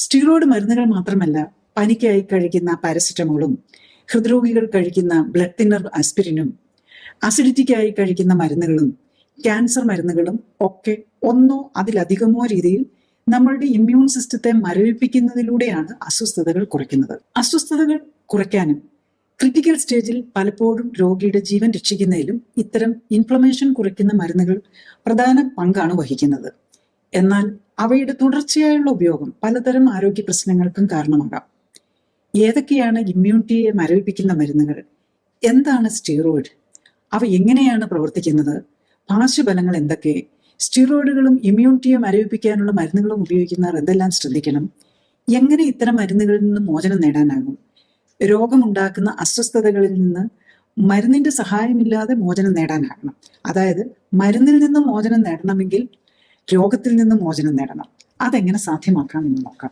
Steroid മരുന്നുകൾ മാത്രമല്ല, പനിക്കായി കഴിക്കുന്ന പാരസിറ്റമോളും, ഹൃദ്രോഗികൾ കഴിക്കുന്ന ബ്ലഡ് തിന്നർ ആസ്പിരിനും, അസിഡിറ്റിക്കായി കഴിക്കുന്ന മരുന്നുകളും, ക്യാൻസർ മരുന്നുകളും ഒക്കെ ഒന്നോ അതിലധികമോ രീതിയിൽ നമ്മളുടെ ഇമ്മ്യൂൺ സിസ്റ്റത്തെ മരവിപ്പിക്കുന്നതിലൂടെയാണ് അസ്വസ്ഥതകൾ കുറയ്ക്കുന്നത്. അസ്വസ്ഥതകൾ കുറയ്ക്കാനും ക്രിട്ടിക്കൽ സ്റ്റേജിൽ പലപ്പോഴും രോഗിയുടെ ജീവൻ രക്ഷിക്കുന്നതിലും ഇത്തരം ഇൻഫ്ലമേഷൻ കുറയ്ക്കുന്ന മരുന്നുകൾ പ്രധാന പങ്കാണ് വഹിക്കുന്നത്. എന്നാൽ അവയുടെ തുടർച്ചയായുള്ള ഉപയോഗം പലതരം ആരോഗ്യ പ്രശ്നങ്ങൾക്കും കാരണമാകാം. ഏതൊക്കെയാണ് ഇമ്മ്യൂണിറ്റിയെ മരവിപ്പിക്കുന്ന മരുന്നുകൾ? എന്താണ് സ്റ്റീറോയിഡ്? അവ എങ്ങനെയാണ് പ്രവർത്തിക്കുന്നത്? പാർശ്വഫലങ്ങൾ എന്തൊക്കെ? സ്റ്റീറോയിഡുകളും ഇമ്മ്യൂണിറ്റിയെ മരവിപ്പിക്കാനുള്ള മരുന്നുകളും ഉപയോഗിക്കുന്നവർ എന്തെല്ലാം ശ്രദ്ധിക്കണം? എങ്ങനെ ഇത്തരം മരുന്നുകളിൽ നിന്ന് മോചനം നേടാനാകും? രോഗമുണ്ടാക്കുന്ന അസ്വസ്ഥതകളിൽ നിന്ന് മരുന്നിന്റെ സഹായമില്ലാതെ മോചനം നേടാനാകണം. അതായത് മരുന്നിൽ നിന്ന് മോചനം നേടണമെങ്കിൽ രോഗത്തിൽ നിന്ന് മോചനം നേടണം. അതെങ്ങനെ സാധ്യമാക്കാമെന്ന് നോക്കാം.